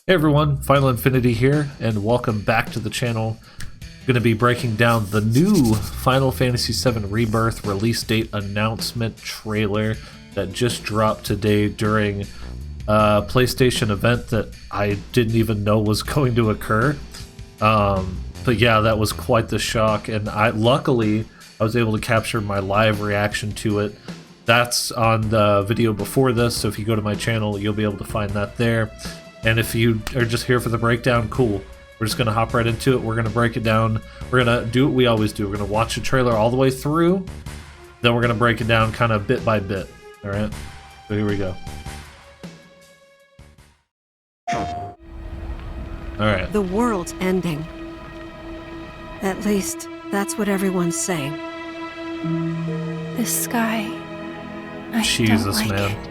Hey everyone, Final Infinity here, and welcome back to the channel. Going to be breaking down the new Final Fantasy VII Rebirth release date announcement trailer that just dropped today during a PlayStation event that I didn't even know was going to occur. But yeah, that was quite the shock, and luckily I was able to capture my live reaction to it. That's on the video before this, so if you go to my channel, you'll be able to find that there. And if you are just here for the breakdown, cool. We're just going to hop right into it. We're going to break it down. We're going to do what we always do. We're going to watch the trailer all the way through. Then we're going to break it down kind of bit by bit. All right? So here we go. All right. The world's ending. At least, that's what everyone's saying. The sky. I Jesus, don't like man. it.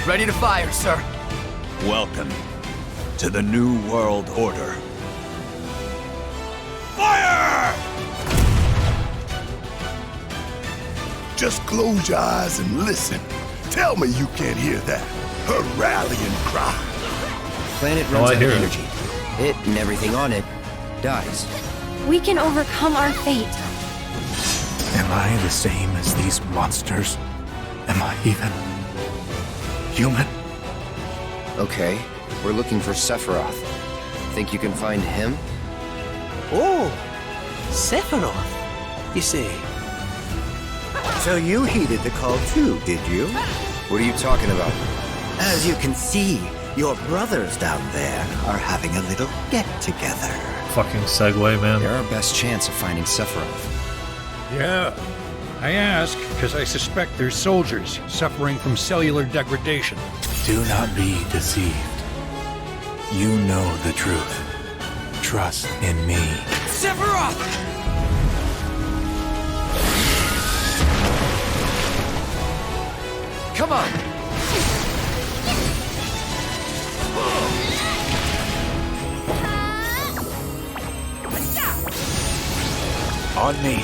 Ready to fire, sir. Welcome to the New World Order. Fire! Just close your eyes and listen. Tell me you can't hear that. Her rallying cry. Planet Oh, runs I out hear of it. energy. It and everything on it dies. We can overcome our fate. Am I the same as these monsters? Am I even human? Okay, we're looking for Sephiroth. Think you can find him? Oh, Sephiroth, you see. So you heeded the call too, did you? What are you talking about? As you can see, your brothers down there are having a little get-together. Fucking segue, man. They're our best chance of finding Sephiroth. Yeah. I ask because I suspect they're soldiers suffering from cellular degradation. Do not be deceived. You know the truth. Trust in me. Sephiroth! Come on! On me.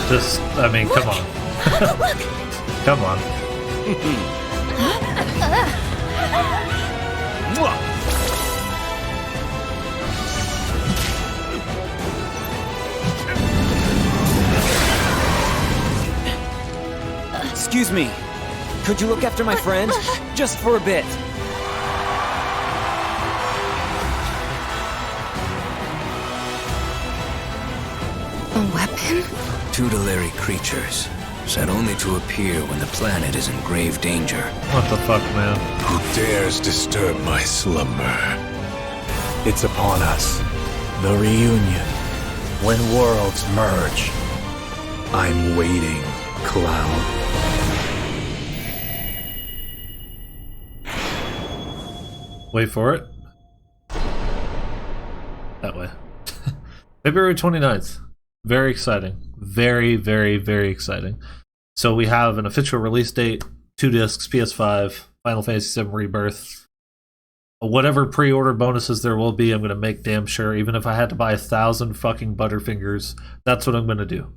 Just, I mean, come on. Come on. Excuse me, could you look after my friend? Just for a bit. A weapon? Tutelary creatures, set only to appear when the planet is in grave danger. What the fuck, man? Who dares disturb my slumber? It's upon us. The reunion. When worlds merge. I'm waiting, Cloud. Wait for it. That way. February 29th. Very exciting. Very, very, very exciting. So we have an official release date, 2 discs, PS5, Final Fantasy VII Rebirth. Whatever pre-order bonuses there will be, I'm going to make damn sure, even if I had to buy 1,000 fucking Butterfingers, that's what I'm going to do.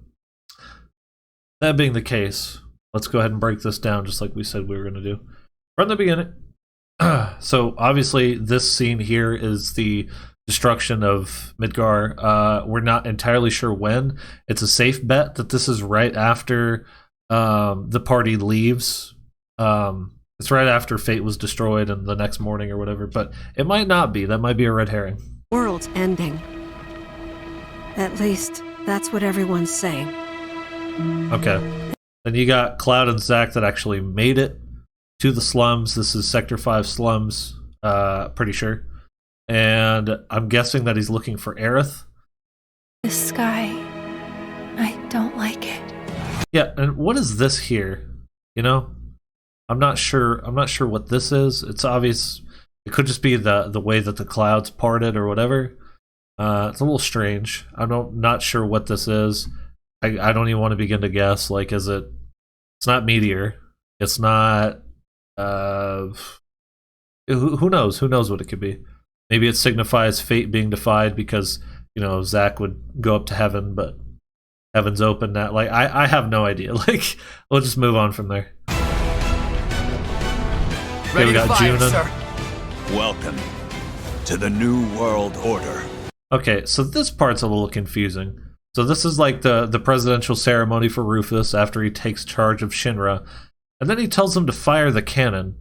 That being the case, let's go ahead and break this down just like we said we were going to do. From the beginning. So obviously this scene here is the destruction of Midgar. We're not entirely sure when. It's a safe bet that this is right after the party leaves. It's right after Fate was destroyed and the next morning or whatever, but it might not be. That might be a red herring. World's ending. At least, that's what everyone's saying. Okay. Then you got Cloud and Zack that actually made it to the slums. This is Sector 5 slums, pretty sure. And I'm guessing that he's looking for Aerith. The sky. I don't like it. Yeah, and what is this here? You know? I'm not sure what this is. It's obvious it could just be the way that the clouds parted or whatever. It's a little strange. I'm not sure what this is. I don't even want to begin to guess. Like, is it It's not meteor. It's not. Who knows? Who knows what it could be? Maybe it signifies fate being defied because Zack would go up to heaven, but heaven's open now. Like I have no idea. Like we'll just move on from there. Okay, we got Junon. Welcome to the New World Order. Okay, so this part's a little confusing. So this is like the presidential ceremony for Rufus after he takes charge of Shinra, and then he tells him to fire the cannon.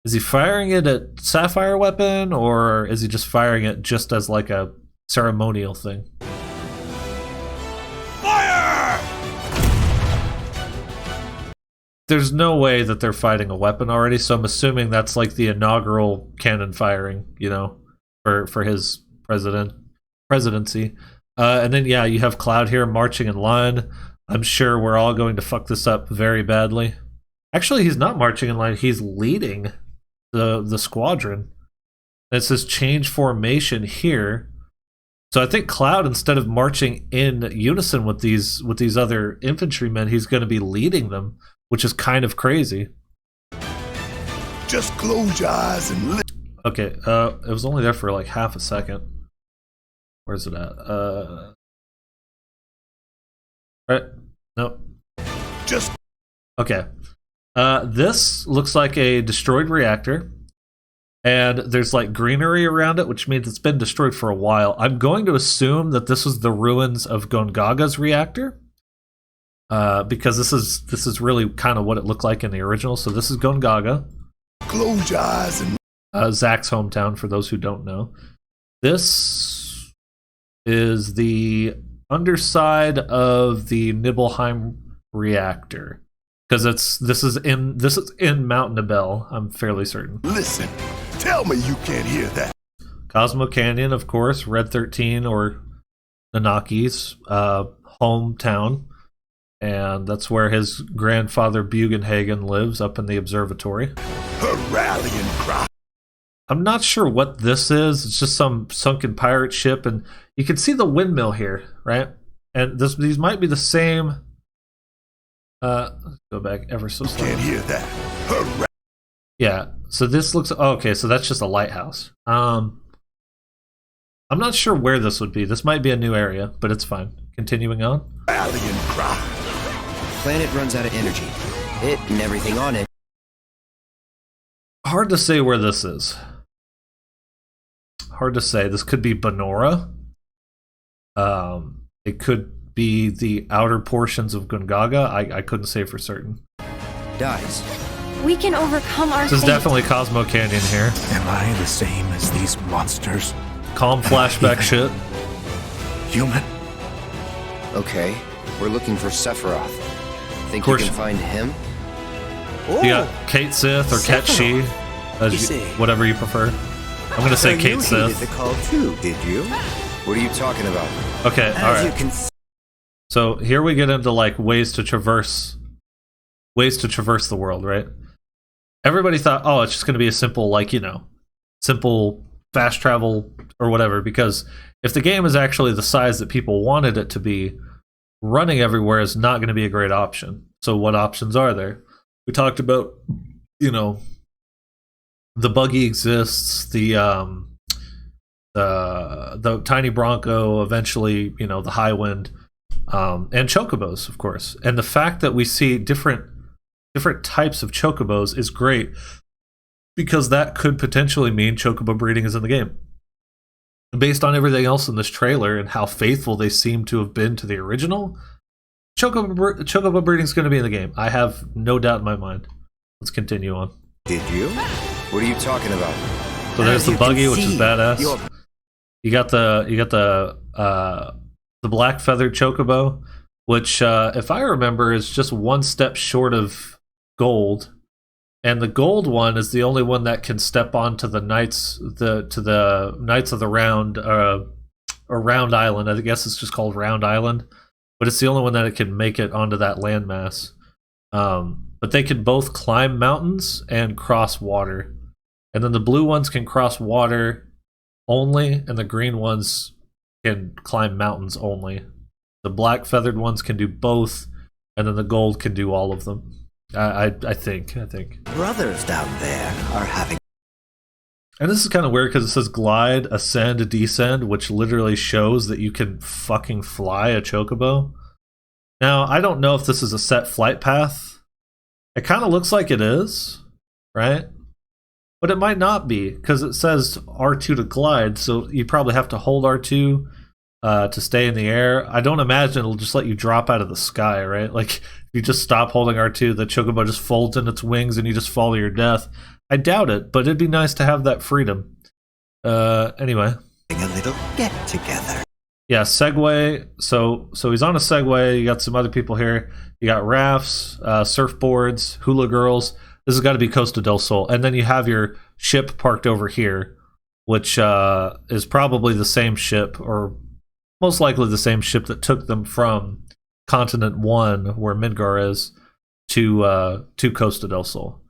Is he firing it at Sapphire Weapon, or is he just firing it just as like a ceremonial thing? Fire! There's no way that they're fighting a weapon already, so I'm assuming that's like the inaugural cannon firing, for his presidency. And then yeah, you have Cloud here marching in line. I'm sure we're all going to fuck this up very badly. Actually, he's not marching in line, he's leading the squadron. It says change formation here. So I think Cloud, instead of marching in unison with these other infantrymen, he's going to be leading them, which is kind of crazy. Just close your eyes and listen. Okay, it was only there for like half a second. Where's it at? Right? Nope. Just okay. This looks like a destroyed reactor, and there's like greenery around it, which means it's been destroyed for a while. I'm going to assume that this was the ruins of Gongaga's reactor, because this is really kind of what it looked like in the original. So this is Gongaga. Close your eyes and Zack's hometown, for those who don't know. This is the underside of the Nibelheim reactor, because this is in Mount Nibel. I'm fairly certain. listen. Tell me you can't hear that. Cosmo Canyon, of course, Red 13 or Nanaki's hometown, and that's where his grandfather Bugenhagen lives, up in the observatory. Her rallying cry. I'm not sure what this is. It's just some sunken pirate ship, and you can see the windmill here, right? And these might be the same. Let's go back ever so slowly. Can't hear that. Her Yeah. So this looks okay. So that's just a lighthouse. I'm not sure where this would be. This might be a new area, but it's fine. Continuing on. rallying cry. Planet runs out of energy. It and everything on it. Hard to say where this is. Hard to say. This could be Benora. It could be the outer portions of Gongaga. I couldn't say for certain. Dies. We can overcome our This is fate. definitely Cosmo Canyon here. Am I the same as these monsters? Calm flashback shit. Human? Okay, we're looking for Sephiroth. Think Of course. you can find him? You got Kate Sith or Ket Shi, whatever you prefer. I'm gonna say Kate You Sith. heeded the call too, did you? What are you talking about? Okay, As alright. you can So here we get into like ways to traverse the world, right? Everybody thought, oh, it's just gonna be a simple, like, simple fast travel or whatever, because if the game is actually the size that people wanted it to be, running everywhere is not going to be a great option. So what options are there? We talked about, the buggy exists, the tiny Bronco, eventually, the high wind, and chocobos, of course. And the fact that we see different types of chocobos is great, because that could potentially mean chocobo breeding is in the game. Based on everything else in this trailer and how faithful they seem to have been to the original, chocobo breeding is going to be in the game. I have no doubt in my mind. Let's continue on. did you? What are you talking about? So there's As the you can buggy, which is see, badass. you're- You got the black feathered chocobo, which if I remember is just one step short of gold, and the gold one is the only one that can step onto the Knights of the Round, or Round Island. I guess it's just called Round Island, but it's the only one that it can make it onto that landmass. But they can both climb mountains and cross water, and then the blue ones can cross water only, and the green ones can climb mountains only. The black feathered ones can do both, and then the gold can do all of them. I think. Brothers down there are having. And this is kind of weird because it says glide, ascend, descend, which literally shows that you can fucking fly a chocobo. Now, I don't know if this is a set flight path. It kind of looks like it is, right? But it might not be, because it says R2 to glide, so you probably have to hold R2 to stay in the air. I don't imagine it'll just let you drop out of the sky, right? Like, if you just stop holding R2, the chocobo just folds in its wings and you just fall to your death. I doubt it, but it'd be nice to have that freedom. Anyway. A little get-together. Yeah, Segway. So he's on a Segway. You got some other people here. You got rafts, surfboards, hula girls. This has got to be Costa del Sol. And then you have your ship parked over here, which is probably the same ship, or most likely the same ship that took them from Continent 1, where Midgar is, to Costa del Sol.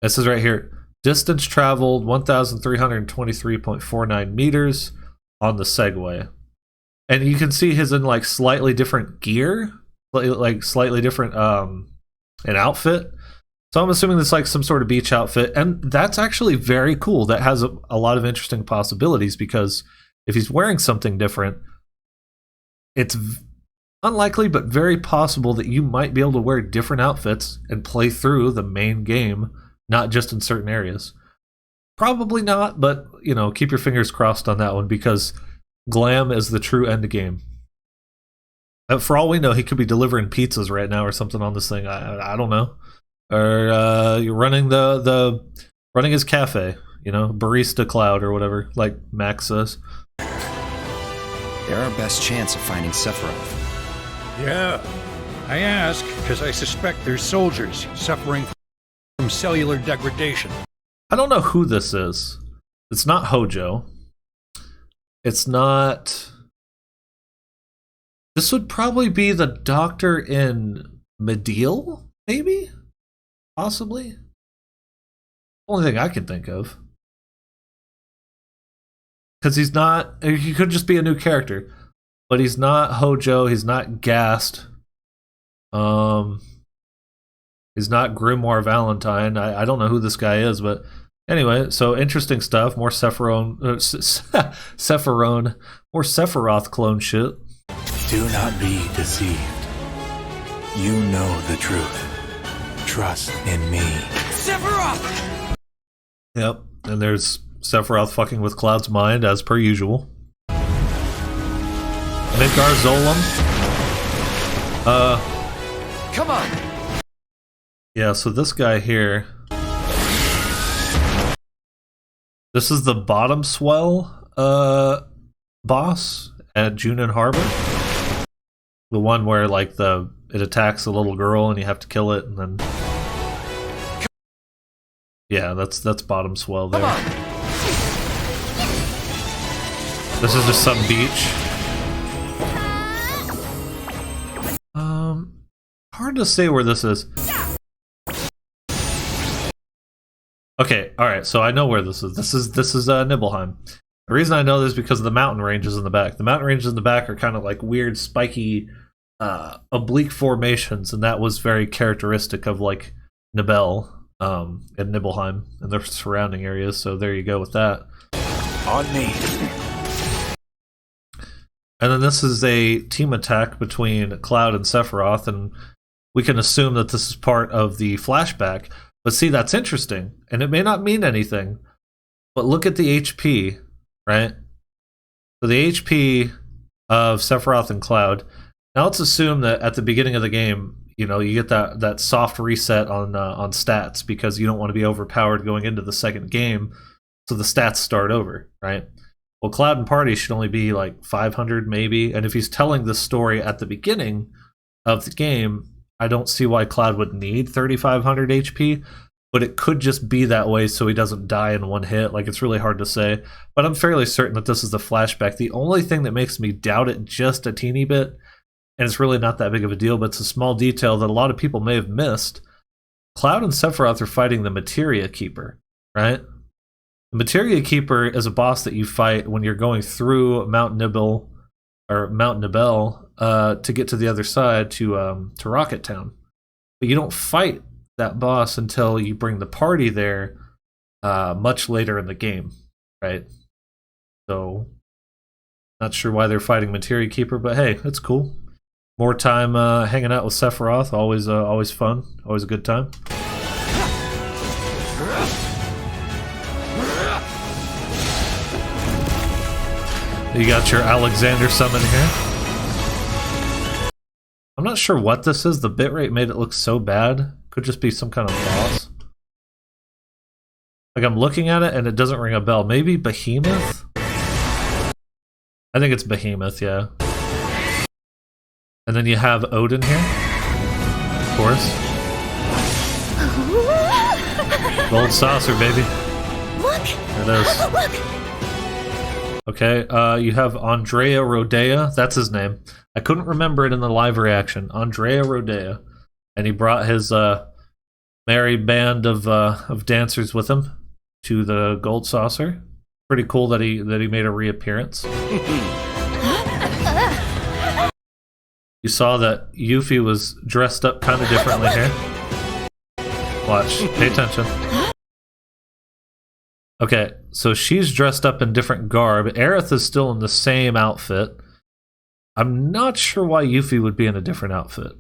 It says right here, distance traveled 1,323.49 meters on the Segway. And you can see his in like slightly different gear, like slightly different an outfit. So I'm assuming it's like some sort of beach outfit, and that's actually very cool. That has a lot of interesting possibilities, because if he's wearing something different, it's unlikely but very possible that you might be able to wear different outfits and play through the main game, not just in certain areas. Probably not, but you know, keep your fingers crossed on that one, because glam is the true end game. For all we know, he could be delivering pizzas right now or something on this thing. I don't know. Or you're running running his cafe, you know, barista cloud or whatever, like Max says. They're our best chance of finding Sephiroth. Yeah, I ask because I suspect there's soldiers suffering from cellular degradation. I don't know who this is. It's not Hojo. It's not. This would probably be the doctor in Mediel, maybe? Possibly? Only thing I can think of. Because he's not. He could just be a new character. But he's not Hojo. He's not Gast. He's not Grimoire Valentine. I don't know who this guy is, but anyway, so interesting stuff. More Sephiroth, more Sephiroth clone shit. Do not be deceived. You know the truth. Trust in me. Sephiroth! Yep, and there's Sephiroth fucking with Cloud's mind, as per usual. Midgar Zolom. Come on! Yeah, so this guy here. This is the Bottom Swell boss at Junin Harbor. The one where like it attacks a little girl and you have to kill it, and then yeah, that's Bottom Swell there. This is just some beach. Hard to say where this is. Okay, alright, so I know where this is. This is Nibelheim. The reason I know this is because of the mountain ranges in the back. The mountain ranges in the back are kind of like weird, spiky, oblique formations, and that was very characteristic of like Nibel and Nibelheim and their surrounding areas, so there you go with that. On me. And then this is a team attack between Cloud and Sephiroth, and we can assume that this is part of the flashback. But see, that's interesting, and it may not mean anything, but look at the HP, right? So the HP of Sephiroth and Cloud. Now let's assume that at the beginning of the game, you know, you get that soft reset on stats, because you don't want to be overpowered going into the second game, so the stats start over, right? Well, Cloud and Party should only be like 500 maybe, and if he's telling this story at the beginning of the game, I don't see why Cloud would need 3,500 HP, but it could just be that way so he doesn't die in one hit. Like, it's really hard to say, but I'm fairly certain that this is the flashback. The only thing that makes me doubt it just a teeny bit, and it's really not that big of a deal, but it's a small detail that a lot of people may have missed. Cloud and Sephiroth are fighting the Materia Keeper, right? The Materia Keeper is a boss that you fight when you're going through Mount Nibel, or Mount Nibel, to get to the other side to Rocket Town. But you don't fight that boss until you bring the party there much later in the game, right? So, not sure why they're fighting Materia Keeper, but hey, it's cool. More time hanging out with Sephiroth, always fun, always a good time. You got your Alexander summon here. I'm not sure what this is. The bitrate made it look so bad. Could just be some kind of boss. Like, I'm looking at it and it doesn't ring a bell. Maybe Behemoth? I think it's Behemoth, yeah. And then you have Odin here. Of course. Gold saucer, baby. Look! There it is. Look! Okay, you have Andrea Rodea. That's his name. I couldn't remember it in the live reaction. Andrea Rodea. And he brought his merry band of dancers with him to the Gold Saucer. Pretty cool that he made a reappearance. You saw that Yuffie was dressed up kind of differently here. Watch. Pay attention. Okay, so she's dressed up in different garb. Aerith is still in the same outfit. I'm not sure why Yuffie would be in a different outfit,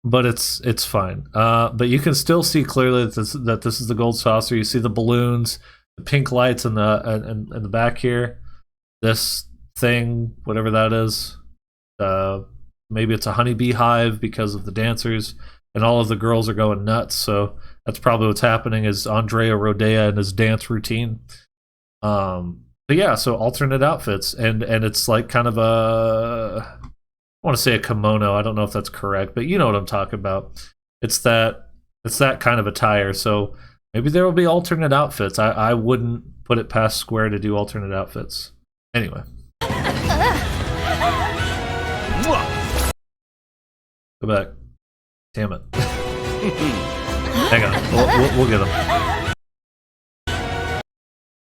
but it's fine. But you can still see clearly that this is the Gold Saucer. You see the balloons, the pink lights in the back here. This thing, whatever that is, maybe it's a honeybee hive because of the dancers, and all of the girls are going nuts. So that's probably what's happening, is Andrea Rodea and his dance routine. But yeah, so alternate outfits, and it's like kind of I want to say a kimono. I don't know if that's correct, but you know what I'm talking about. It's that kind of attire. So maybe there will be alternate outfits. I wouldn't put it past Square to do alternate outfits. Anyway. Go back. Damn it. Hang on. We'll get him.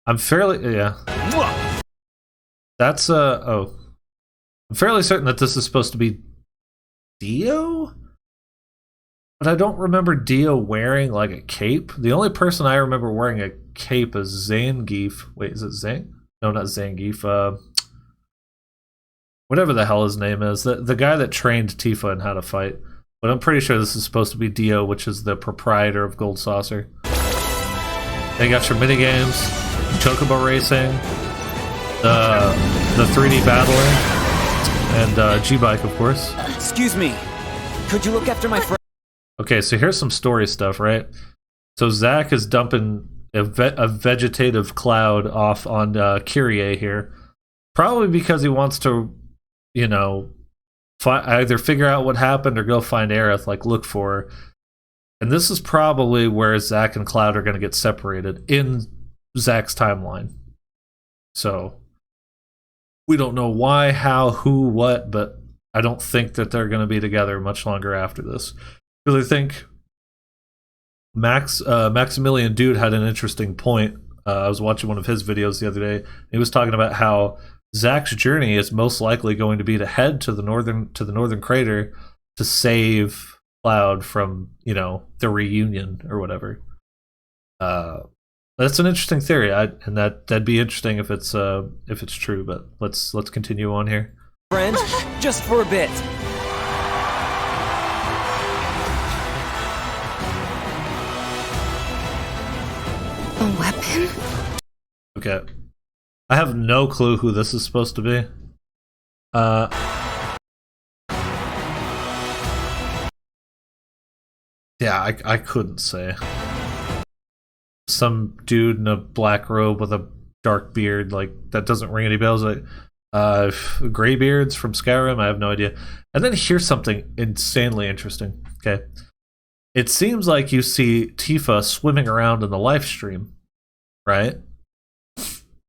I'm fairly... Yeah. That's, oh. I'm fairly certain that this is supposed to be Dio? But I don't remember Dio wearing, like, a cape. The only person I remember wearing a cape is Zangief. Wait, is it Zang? No, not Zangief. Whatever the hell his name is. The guy that trained Tifa in how to fight. But I'm pretty sure this is supposed to be Dio, which is the proprietor of Gold Saucer. Then you got your minigames, Chocobo Racing, the 3D battling, and G-Bike, of course. Excuse me. Could you look after my friend? Okay, so here's some story stuff, right? So Zack is dumping a vegetative cloud off on Kyrie here. Probably because he wants to, you know, either figure out what happened or go find Aerith, like look for her. And this is probably where Zack and Cloud are going to get separated in Zack's timeline. So we don't know why, how, who, what, but I don't think that they're going to be together much longer after this. I really think Maximilian Dude had an interesting point. I was watching one of his videos the other day. He was talking about how Zack's journey is most likely going to be to head to the northern crater to save Cloud from, you know, the reunion or whatever. That's an interesting theory, and that'd be interesting if it's true. But let's continue on here. Friend, just for a bit. A weapon? Okay. I have no clue who this is supposed to be. Yeah, I couldn't say. Some dude in a black robe with a dark beard, like, that doesn't ring any bells. Like, Greybeards from Skyrim, I have no idea. And then here's something insanely interesting, okay? It seems like you see Tifa swimming around in the live stream, right?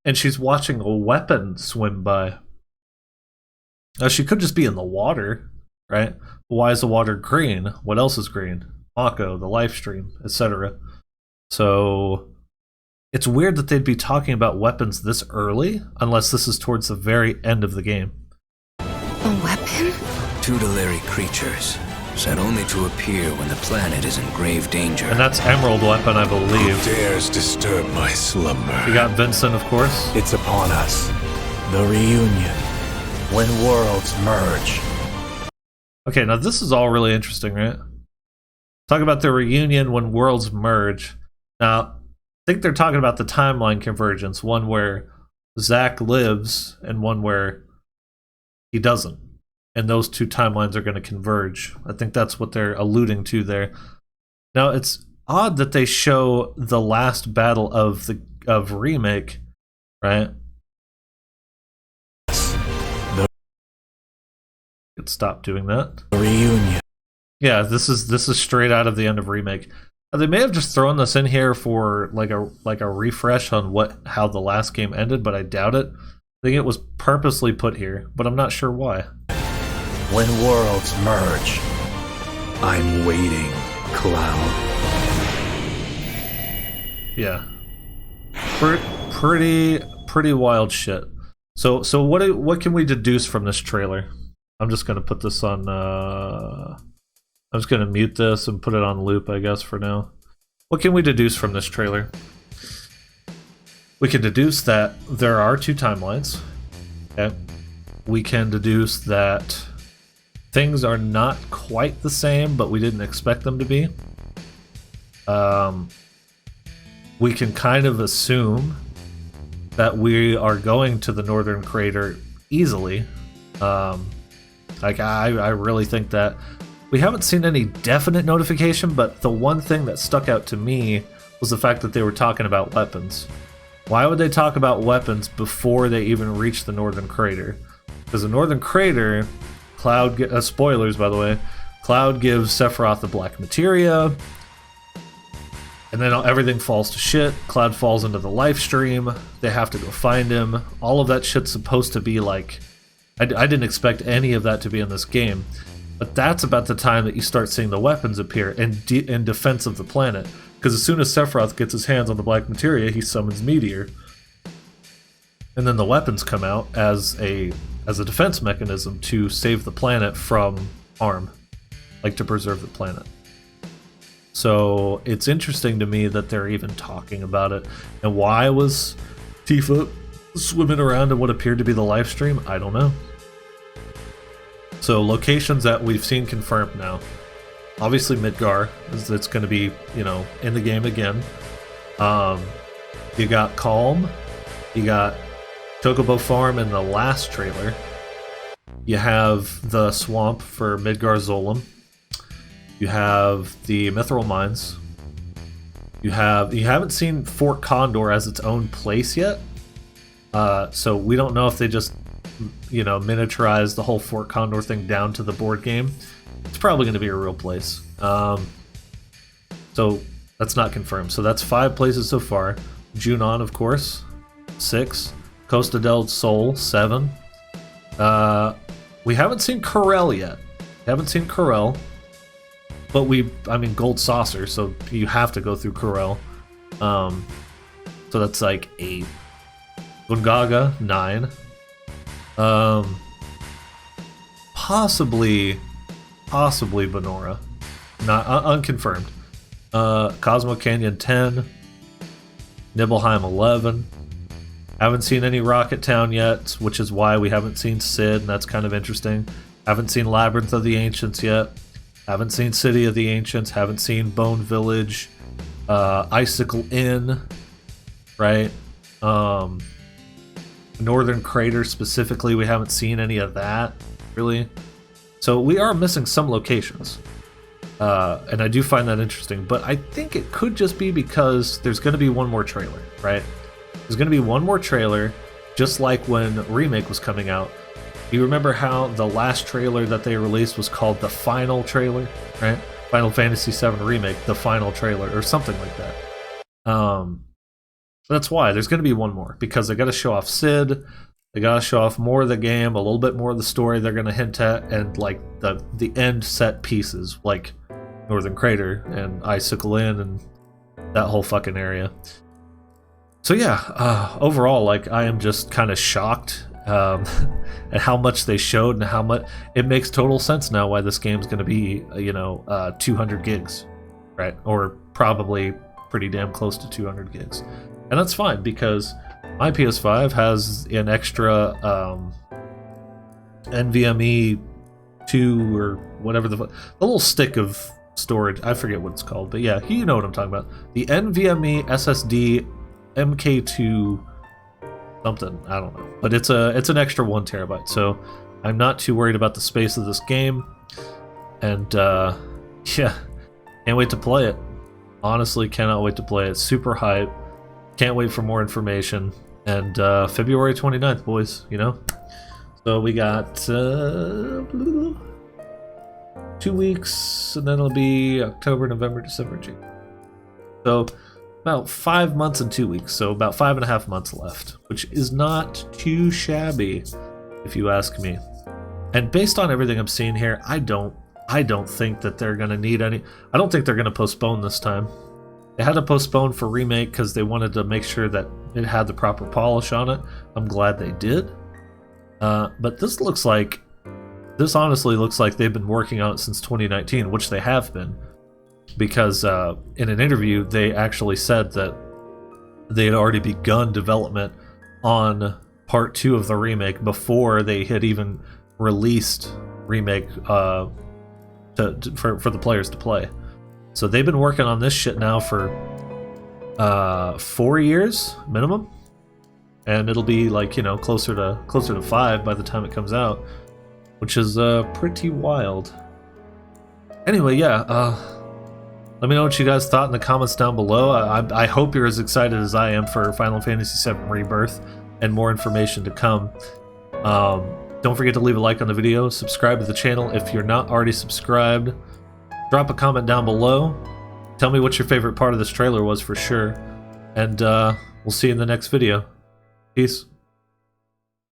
And she's watching a weapon swim by. Now, she could just be in the water, right? Why is the water green? What else is green? Mako, the live stream, etc. So it's weird that they'd be talking about weapons this early, unless this is towards the very end of the game. A weapon? Tutelary creatures, set only to appear when the planet is in grave danger. And that's Emerald Weapon, I believe. Who dares disturb my slumber? You got Vincent, of course. It's upon us. The reunion. When worlds merge. Okay, now this is all really interesting, right? Talk about the reunion when worlds merge. Now, I think they're talking about the timeline convergence, one where Zack lives and one where he doesn't. And those two timelines are going to converge. I think that's what they're alluding to there. Now, it's odd that they show the last battle of Remake, right? Could stop doing that. The reunion. Yeah, this is straight out of the end of Remake. They may have just thrown this in here for like a refresh on how the last game ended, but I doubt it. I think it was purposely put here, but I'm not sure why. When worlds merge. I'm waiting, Cloud. Yeah. Pretty wild shit. So what can we deduce from this trailer? I'm just gonna put this on I'm just gonna mute this and put it on loop, I guess, for now. What can we deduce from this trailer? We can deduce that there are two timelines. Okay. We can deduce that things are not quite the same, but we didn't expect them to be. We can kind of assume that we are going to the Northern Crater easily. Like, I really think that we haven't seen any definite notification, but the one thing that stuck out to me was the fact that they were talking about weapons. Why would they talk about weapons before they even reach the Northern Crater? Because the Northern Crater, Cloud, spoilers by the way, Cloud gives Sephiroth the black materia, and then everything falls to shit. Cloud falls into the life stream. They have to go find him. All of that shit's supposed to be like... I didn't expect any of that to be in this game. But that's about the time that you start seeing the weapons appear in defense of the planet. Because as soon as Sephiroth gets his hands on the black materia, he summons Meteor. And then the weapons come out as a defense mechanism to save the planet from harm. Like to preserve the planet. So it's interesting to me that they're even talking about it. And why was Tifa swimming around in what appeared to be the live stream? I don't know. So locations that we've seen confirmed now. Obviously Midgar, it's going to be, you know, in the game again. You got Calm. You got Chocobo Farm in the last trailer. You have the swamp for Midgar Zolom. You have the Mithril Mines. You haven't seen Fort Condor as its own place yet. So we don't know if they just, you know, miniaturized the whole Fort Condor thing down to the board game. It's probably going to be a real place. So that's not confirmed. So that's 5 places so far. Junon, of course, 6. Costa del Sol, 7. We haven't seen Corel yet. But I mean, Gold Saucer, so you have to go through Corel. So that's like 8. Gungaga, 9. Possibly Benora. Not unconfirmed. Cosmo Canyon, 10. Nibelheim, 11. Haven't seen any Rocket Town yet, which is why we haven't seen Sid, and that's kind of interesting. Haven't seen Labyrinth of the Ancients yet. Haven't seen City of the Ancients. Haven't seen Bone Village. Icicle Inn. Right? Northern Crater specifically, we haven't seen any of that, really. So we are missing some locations. And I do find that interesting. But I think it could just be because there's going to be one more trailer, right? There's going to be one more trailer, just like when Remake was coming out. You remember how the last trailer that they released was called the final trailer, right? Final Fantasy VII Remake, the final trailer, or something like that. That's why there's going to be one more, because they got to show off Sid, they got to show off more of the game, a little bit more of the story they're going to hint at, and like the end set pieces, like Northern Crater and Icicle Inn and that whole fucking area. So yeah, overall, like, I am just kind of shocked and how much they showed and how much it makes total sense now why this game's going to be 200 gigs, right? Or probably pretty damn close to 200 gigs, and that's fine because my PS5 has an extra NVMe 2 or whatever the little stick of storage. I forget what it's called, but yeah, you know what I'm talking about. The NVMe SSD MK2 something, I don't know, but it's an extra 1 terabyte, so I'm not too worried about the space of this game, and yeah, can't wait to play it. Honestly, cannot wait to play it. Super hype. Can't wait for more information. And February 29th, boys, you know? So we got 2 weeks, and then it'll be October, November, December, June. So about 5 months and 2 weeks. So about 5.5 months left, which is not too shabby, if you ask me. And based on everything I'm seeing here, I don't think that they're going to need any... I don't think they're going to postpone this time. They had to postpone for remake because they wanted to make sure that it had the proper polish on it. I'm glad they did. But this honestly looks like they've been working on it since 2019, which they have been. Because in an interview, they actually said that they had already begun development on part 2 of the remake before they had even released remake for the players to play. So they've been working on this shit now for 4 years minimum, and it'll be like, you know, closer to 5 by the time it comes out, which is pretty wild. Anyway, yeah, let me know what you guys thought in the comments down below. I hope you're as excited as I am for Final Fantasy VII Rebirth and more information to come. Don't forget to leave a like on the video, subscribe to the channel if you're not already subscribed. Drop a comment down below. Tell me what your favorite part of this trailer was for sure. And we'll see you in the next video. Peace.